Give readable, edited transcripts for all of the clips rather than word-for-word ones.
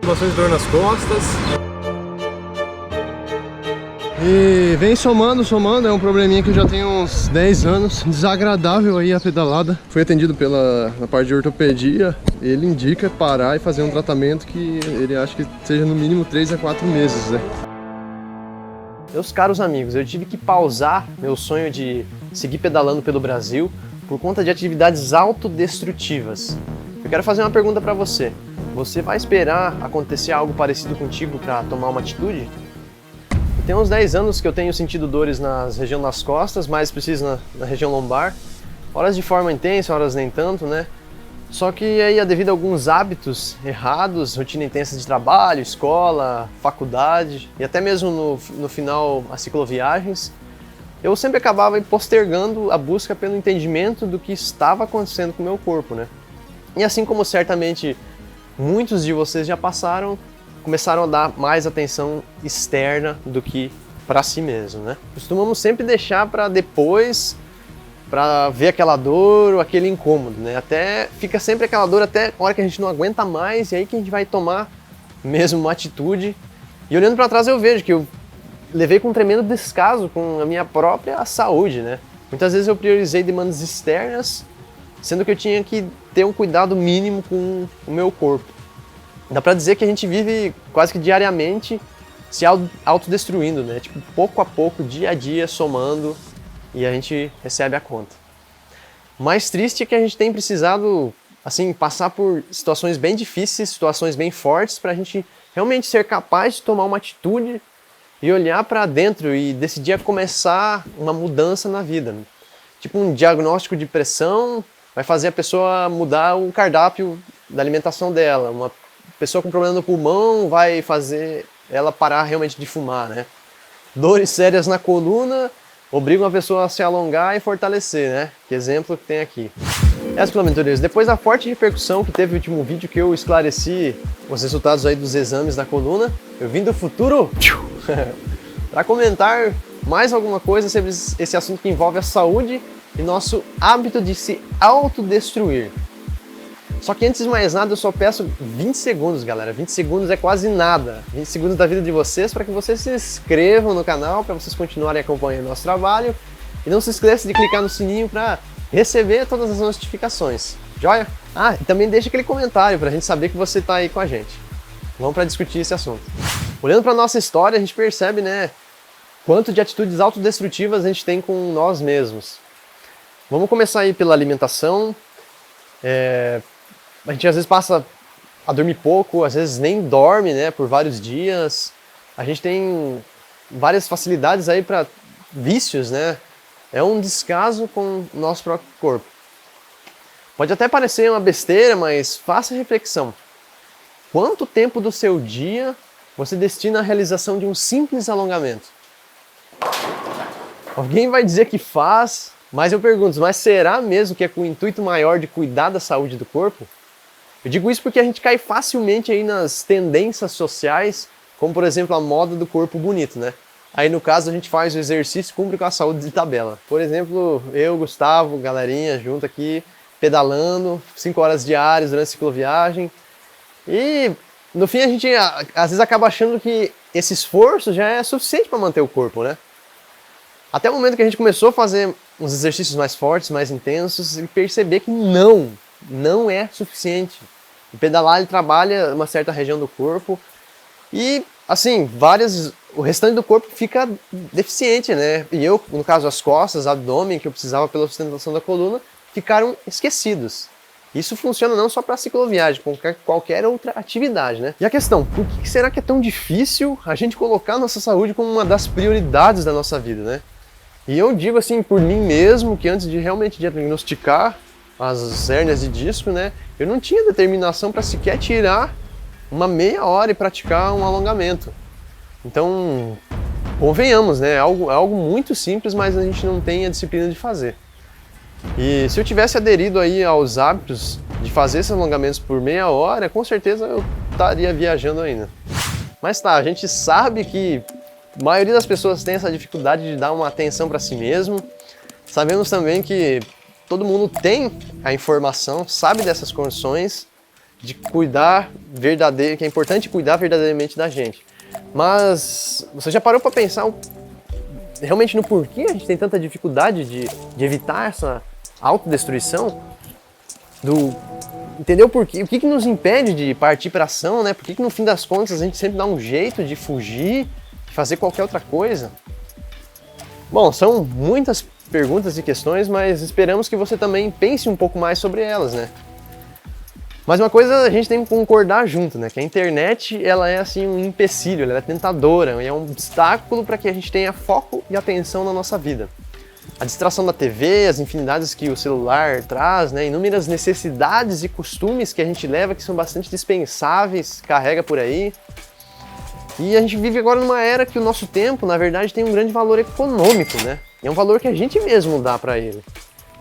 Bastante dor nas costas. E vem somando, é um probleminha que eu já tenho uns 10 anos, desagradável aí a pedalada. Fui atendido na parte de ortopedia, ele indica parar e fazer um tratamento que ele acha que seja no mínimo 3 a 4 meses, né? Meus caros amigos, eu tive que pausar meu sonho de seguir pedalando pelo Brasil por conta de atividades autodestrutivas. Eu quero fazer uma pergunta para você. Você vai esperar acontecer algo parecido contigo para tomar uma atitude? Tem uns 10 anos que eu tenho sentido dores na região das costas, mais preciso na região lombar. Horas de forma intensa, horas nem tanto, né? Só que aí, devido a alguns hábitos errados, rotina intensa de trabalho, escola, faculdade e até mesmo no final as cicloviagens, eu sempre acabava postergando a busca pelo entendimento do que estava acontecendo com o meu corpo, né? E assim como certamente muitos de vocês já passaram, começaram a dar mais atenção externa do que para si mesmo, né? Costumamos sempre deixar para depois, para ver aquela dor ou aquele incômodo, né? Fica sempre aquela dor até a hora que a gente não aguenta mais e aí que a gente vai tomar mesmo uma atitude. E olhando para trás eu vejo que eu levei com um tremendo descaso com a minha própria saúde, né? Muitas vezes eu priorizei demandas externas, sendo que eu tinha que ter um cuidado mínimo com o meu corpo. Dá pra dizer que a gente vive quase que diariamente se autodestruindo, né? Tipo, pouco a pouco, dia a dia, somando e a gente recebe a conta. O mais triste é que a gente tem precisado, assim, passar por situações bem difíceis, situações bem fortes pra gente realmente ser capaz de tomar uma atitude e olhar pra dentro e decidir a começar uma mudança na vida, né? Tipo, um diagnóstico de pressão vai fazer a pessoa mudar o cardápio da alimentação dela. Uma pessoa com problema no pulmão vai fazer ela parar realmente de fumar, né? Dores sérias na coluna obrigam a pessoa a se alongar e fortalecer, né? Que exemplo que tem aqui. Aventureiros, depois da forte repercussão que teve o último vídeo que eu esclareci os resultados aí dos exames da coluna, eu vim do futuro para comentar mais alguma coisa sobre esse assunto que envolve a saúde e nosso hábito de se autodestruir. Só que antes de mais nada eu só peço 20 segundos, galera. 20 segundos é quase nada. 20 segundos da vida de vocês para que vocês se inscrevam no canal, para vocês continuarem acompanhando nosso trabalho. E não se esqueça de clicar no sininho para receber todas as notificações. Joia? Ah, e também deixa aquele comentário para a gente saber que você está aí com a gente. Vamos para discutir esse assunto. Olhando para nossa história, a gente percebe, né, quanto de atitudes autodestrutivas a gente tem com nós mesmos. Vamos começar aí pela alimentação. A gente às vezes passa a dormir pouco, às vezes nem dorme, né, por vários dias. A gente tem várias facilidades aí para vícios, né? É um descaso com o nosso próprio corpo. Pode até parecer uma besteira, mas faça reflexão. Quanto tempo do seu dia você destina à realização de um simples alongamento? Alguém vai dizer que faz, mas eu pergunto, mas será mesmo que é com o intuito maior de cuidar da saúde do corpo? Eu digo isso porque a gente cai facilmente aí nas tendências sociais, como por exemplo a moda do corpo bonito, né? Aí no caso a gente faz o exercício e cumpre com a saúde de tabela. Por exemplo, eu, Gustavo, galerinha, junto aqui, pedalando, 5 horas diárias durante a cicloviagem. E no fim a gente às vezes acaba achando que esse esforço já é suficiente para manter o corpo, né? Até o momento que a gente começou a fazer uns exercícios mais fortes, mais intensos, e perceber que não é suficiente. O pedalar ele trabalha uma certa região do corpo e, assim, o restante do corpo fica deficiente, né? E eu, no caso, as costas, abdômen, que eu precisava pela sustentação da coluna, ficaram esquecidos. Isso funciona não só para cicloviagem, como qualquer outra atividade, né? E a questão, por que será que é tão difícil a gente colocar a nossa saúde como uma das prioridades da nossa vida, né? E eu digo assim, por mim mesmo, que antes de realmente diagnosticar as hérnias de disco, né, eu não tinha determinação para sequer tirar uma meia hora e praticar um alongamento. Então, convenhamos, né, é algo muito simples, mas a gente não tem a disciplina de fazer. E se eu tivesse aderido aí aos hábitos de fazer esses alongamentos por meia hora, com certeza eu estaria viajando ainda. Mas tá, a gente sabe que a maioria das pessoas tem essa dificuldade de dar uma atenção para si mesmo. Sabemos também que todo mundo tem a informação, sabe dessas condições, de cuidar verdadeiro, que é importante cuidar verdadeiramente da gente. Mas você já parou para pensar realmente no porquê a gente tem tanta dificuldade de evitar essa autodestruição? Entender o porquê, o que nos impede de partir para ação, né? Por que no fim das contas a gente sempre dá um jeito de fugir, de fazer qualquer outra coisa? Bom, são muitas perguntas e questões, mas esperamos que você também pense um pouco mais sobre elas, né? Mas uma coisa a gente tem que concordar junto, né? Que a internet, ela é assim um empecilho, ela é tentadora, é um obstáculo para que a gente tenha foco e atenção na nossa vida. A distração da TV, as infinidades que o celular traz, né? Inúmeras necessidades e costumes que a gente leva que são bastante dispensáveis, carrega por aí. E a gente vive agora numa era que o nosso tempo, na verdade, tem um grande valor econômico, né? E é um valor que a gente mesmo dá para ele.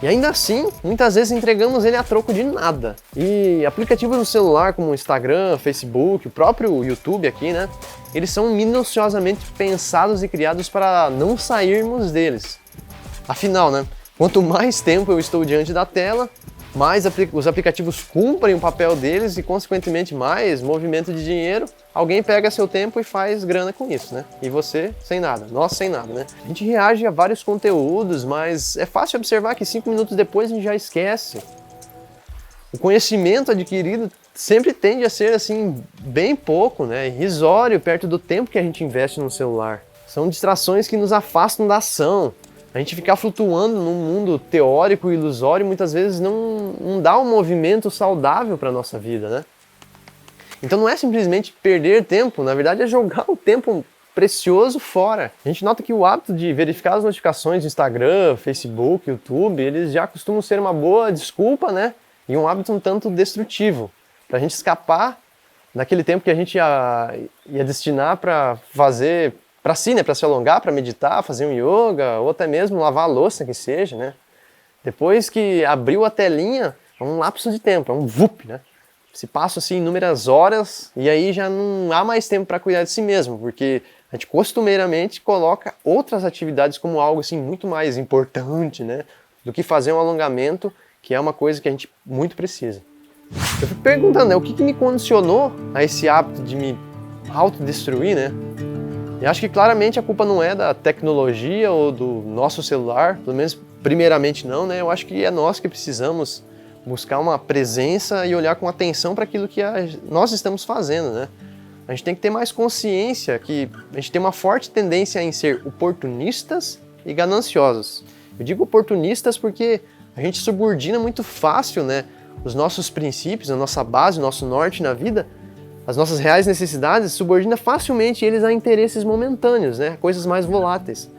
E ainda assim, muitas vezes entregamos ele a troco de nada. E aplicativos no celular como o Instagram, Facebook, o próprio YouTube aqui, né? Eles são minuciosamente pensados e criados para não sairmos deles. Afinal, né? Quanto mais tempo eu estou diante da tela, mais os aplicativos cumprem o papel deles e, consequentemente, mais movimento de dinheiro. Alguém pega seu tempo e faz grana com isso, né? E você sem nada, nós sem nada, né? A gente reage a vários conteúdos, mas é fácil observar que 5 minutos depois a gente já esquece. O conhecimento adquirido sempre tende a ser, assim, bem pouco, né? Irrisório perto do tempo que a gente investe no celular. São distrações que nos afastam da ação. A gente ficar flutuando num mundo teórico e ilusório muitas vezes não dá um movimento saudável para a nossa vida, né? Então não é simplesmente perder tempo, na verdade é jogar o tempo precioso fora. A gente nota que o hábito de verificar as notificações do Instagram, Facebook, YouTube, eles já costumam ser uma boa desculpa, né? E um hábito um tanto destrutivo, para a gente escapar daquele tempo que a gente ia destinar para fazer para si, né, para se alongar, para meditar, fazer um yoga, ou até mesmo lavar a louça que seja, né? Depois que abriu a telinha, é um lapso de tempo, é um vup, né? Se passa assim inúmeras horas e aí já não há mais tempo para cuidar de si mesmo, porque a gente costumeiramente coloca outras atividades como algo assim muito mais importante, né, do que fazer um alongamento, que é uma coisa que a gente muito precisa. Eu fico perguntando, né, o que me condicionou a esse hábito de me autodestruir, né? E acho que claramente a culpa não é da tecnologia ou do nosso celular, pelo menos primeiramente não, né? Eu acho que é nós que precisamos buscar uma presença e olhar com atenção para aquilo que nós estamos fazendo, né? A gente tem que ter mais consciência que a gente tem uma forte tendência em ser oportunistas e gananciosos. Eu digo oportunistas porque a gente subordina muito fácil, né, os nossos princípios, a nossa base, o nosso norte na vida, as nossas reais necessidades, subordina facilmente eles a interesses momentâneos, né? Coisas mais voláteis.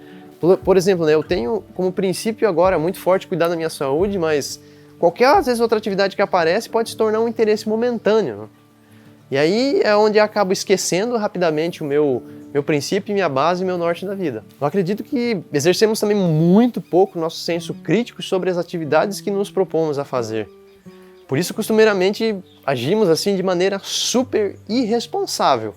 Por exemplo, né, eu tenho como princípio agora muito forte cuidar da minha saúde, mas qualquer, às vezes, outra atividade que aparece pode se tornar um interesse momentâneo. E aí é onde eu acabo esquecendo rapidamente o meu princípio, minha base e meu norte da vida. Eu acredito que exercemos também muito pouco nosso senso crítico sobre as atividades que nos propomos a fazer. Por isso, costumeiramente, agimos assim de maneira super irresponsável.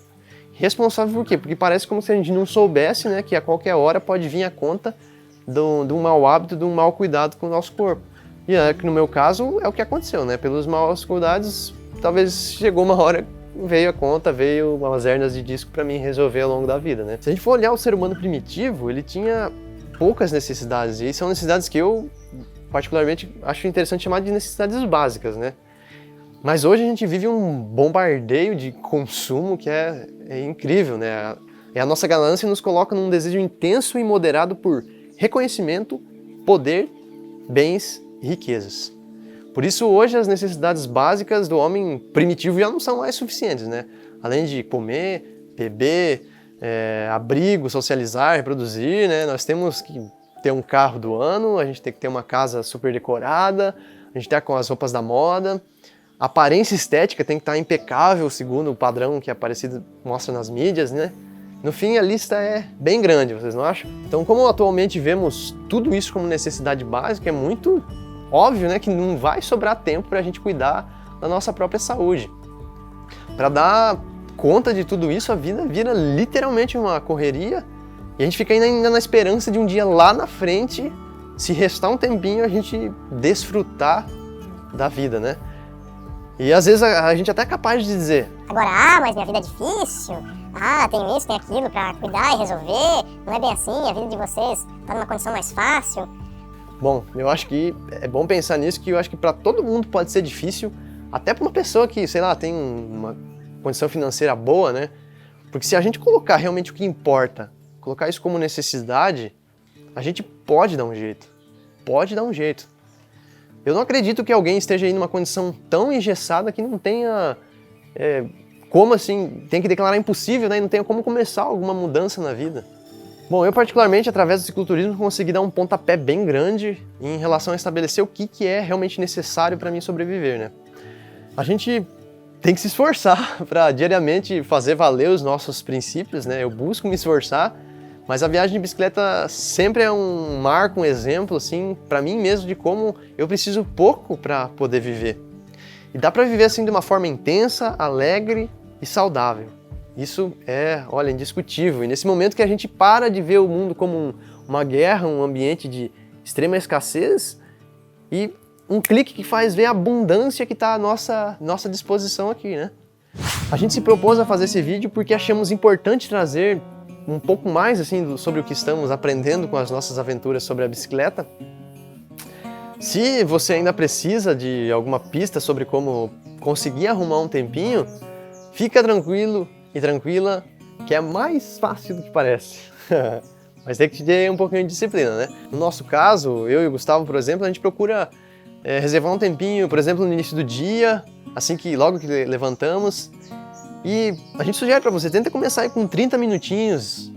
Responsável por quê? Porque parece como se a gente não soubesse, né, que a qualquer hora pode vir a conta de um mau hábito, de um mau cuidado com o nosso corpo. E no meu caso é o que aconteceu, né? Pelos maus cuidados, talvez chegou uma hora, veio a conta, veio umas hérnias de disco para mim resolver ao longo da vida, né? Se a gente for olhar o ser humano primitivo, ele tinha poucas necessidades, e são necessidades que eu particularmente acho interessante chamar de necessidades básicas, né? Mas hoje a gente vive um bombardeio de consumo que é incrível, né? A nossa ganância nos coloca num desejo intenso e moderado por reconhecimento, poder, bens e riquezas. Por isso hoje as necessidades básicas do homem primitivo já não são mais suficientes, né? Além de comer, beber, abrigo, socializar, reproduzir, né? Nós temos que ter um carro do ano, a gente tem que ter uma casa super decorada, a gente tá com as roupas da moda, a aparência estética tem que estar impecável segundo o padrão que Aparecido mostra nas mídias, né? No fim, a lista é bem grande, vocês não acham? Então, como atualmente vemos tudo isso como necessidade básica, é muito óbvio, né, que não vai sobrar tempo para a gente cuidar da nossa própria saúde. Para dar conta de tudo isso, a vida vira literalmente uma correria e a gente fica ainda na esperança de um dia lá na frente, se restar um tempinho, a gente desfrutar da vida, né? E às vezes a gente até é capaz de dizer: agora, mas minha vida é difícil, tenho isso, tenho aquilo pra cuidar e resolver, não é bem assim, a vida de vocês tá numa condição mais fácil. Bom, eu acho que é bom pensar nisso, que eu acho que para todo mundo pode ser difícil, até para uma pessoa que, sei lá, tem uma condição financeira boa, né? Porque se a gente colocar realmente o que importa, colocar isso como necessidade, a gente pode dar um jeito. Pode dar um jeito. Eu não acredito que alguém esteja aí numa condição tão engessada que não tenha como assim, tem que declarar impossível, né? E não tenha como começar alguma mudança na vida. Bom, eu particularmente, através do cicloturismo, consegui dar um pontapé bem grande em relação a estabelecer o que é realmente necessário para mim sobreviver, né? A gente tem que se esforçar para diariamente fazer valer os nossos princípios, né? Eu busco me esforçar, mas a viagem de bicicleta sempre é um marco, um exemplo, assim, para mim mesmo de como eu preciso pouco para poder viver. E dá para viver assim de uma forma intensa, alegre e saudável. Isso é, olha, indiscutível. E nesse momento que a gente para de ver o mundo como uma guerra, um ambiente de extrema escassez, e um clique que faz ver a abundância que está à nossa disposição aqui, né? A gente se propôs a fazer esse vídeo porque achamos importante trazer um pouco mais assim sobre o que estamos aprendendo com as nossas aventuras sobre a bicicleta. Se você ainda precisa de alguma pista sobre como conseguir arrumar um tempinho, fica tranquilo e tranquila, que é mais fácil do que parece. Mas tem que ter um pouquinho de disciplina, né? No nosso caso, eu e o Gustavo, por exemplo, a gente procura reservar um tempinho, por exemplo, no início do dia, assim que logo que levantamos. E a gente sugere para você, tenta começar aí com 30 minutinhos.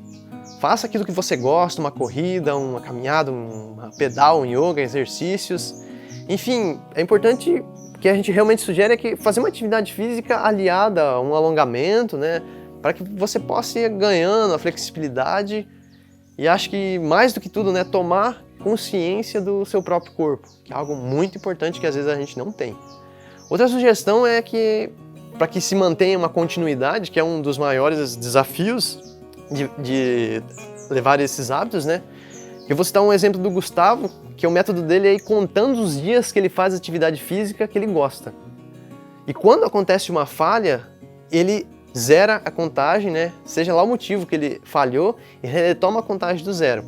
Faça aquilo que você gosta, uma corrida, uma caminhada, uma pedal, um yoga, exercícios. Enfim, é importante que a gente realmente sugere é que fazer uma atividade física aliada a um alongamento, né, para que você possa ir ganhando a flexibilidade e acho que mais do que tudo, né, tomar consciência do seu próprio corpo, que é algo muito importante que às vezes a gente não tem. Outra sugestão é que para que se mantenha uma continuidade, que é um dos maiores desafios de levar esses hábitos, né? Eu vou citar um exemplo do Gustavo, que o método dele é ir contando os dias que ele faz atividade física que ele gosta. E quando acontece uma falha, ele zera a contagem, né? Seja lá o motivo que ele falhou, e retoma a contagem do zero.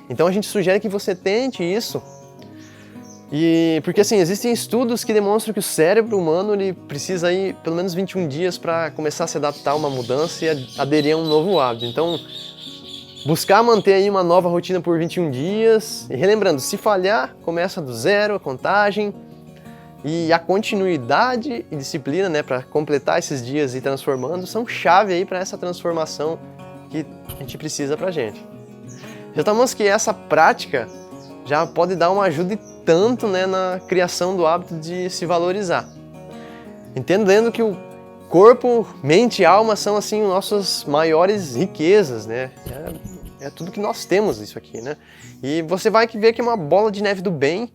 Então a gente sugere que você tente isso, porque assim, existem estudos que demonstram que o cérebro humano ele precisa ir pelo menos 21 dias para começar a se adaptar a uma mudança e aderir a um novo hábito. Então, buscar manter aí uma nova rotina por 21 dias. E relembrando, se falhar, começa do zero a contagem. E a continuidade e disciplina, né, para completar esses dias e transformando, são chave aí para essa transformação que a gente precisa pra gente. Já estamos que essa prática já pode dar uma ajuda e tanto, né, na criação do hábito de se valorizar. Entendendo que o corpo, mente e alma são assim nossas maiores riquezas, né? É tudo que nós temos isso aqui, né? E você vai ver que é uma bola de neve do bem,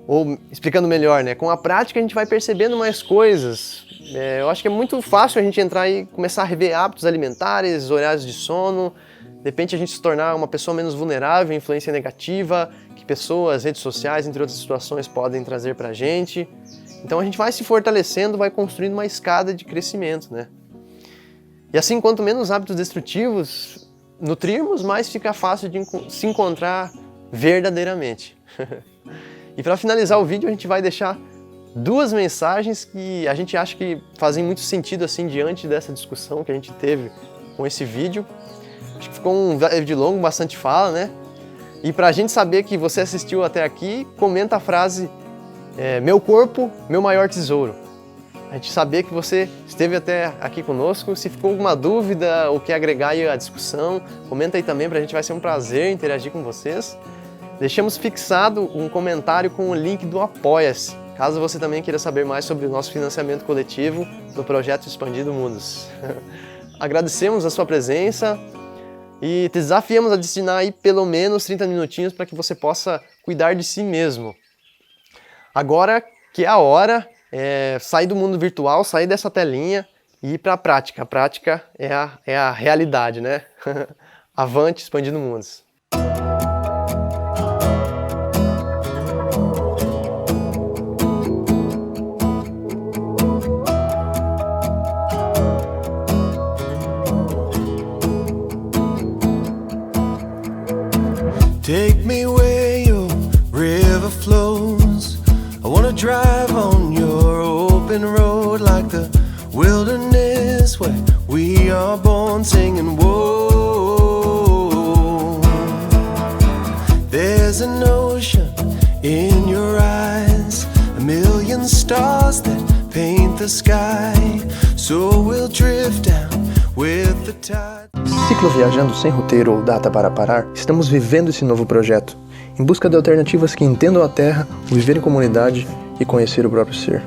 ou explicando melhor, né? Com a prática a gente vai percebendo mais coisas. Eu acho que é muito fácil a gente entrar e começar a rever hábitos alimentares, horários de sono. De repente a gente se tornar uma pessoa menos vulnerável à influência negativa que pessoas, redes sociais, entre outras situações podem trazer pra gente. Então a gente vai se fortalecendo, vai construindo uma escada de crescimento, né? E assim, quanto menos hábitos destrutivos nutrirmos, mais fica fácil de se encontrar verdadeiramente. E para finalizar o vídeo, a gente vai deixar duas mensagens que a gente acha que fazem muito sentido assim diante dessa discussão que a gente teve com esse vídeo. Acho que ficou um vídeo longo, bastante fala, né? E pra gente saber que você assistiu até aqui, comenta a frase meu corpo, meu maior tesouro. A gente saber que você esteve até aqui conosco. Se ficou alguma dúvida ou quer agregar aí a discussão, comenta aí também, pra gente vai ser um prazer interagir com vocês. Deixamos fixado um comentário com o link do Apoia-se, caso você também queira saber mais sobre o nosso financiamento coletivo do projeto Expandindo Mundos. Agradecemos a sua presença e te desafiamos a destinar aí pelo menos 30 minutinhos para que você possa cuidar de si mesmo. Agora que é a hora, sair do mundo virtual, sair dessa telinha e ir para a prática. A prática é a realidade, né? Avante, Expandindo Mundos. Take me where your river flows. I wanna drive on your open road like the wilderness where we are born singing whoa. There's an ocean in your eyes, a million stars that paint the sky, so we'll drift down with the tide. Ciclo Viajando Sem Roteiro ou Data para Parar, estamos vivendo esse novo projeto, em busca de alternativas que entendam a Terra, o viver em comunidade e conhecer o próprio ser.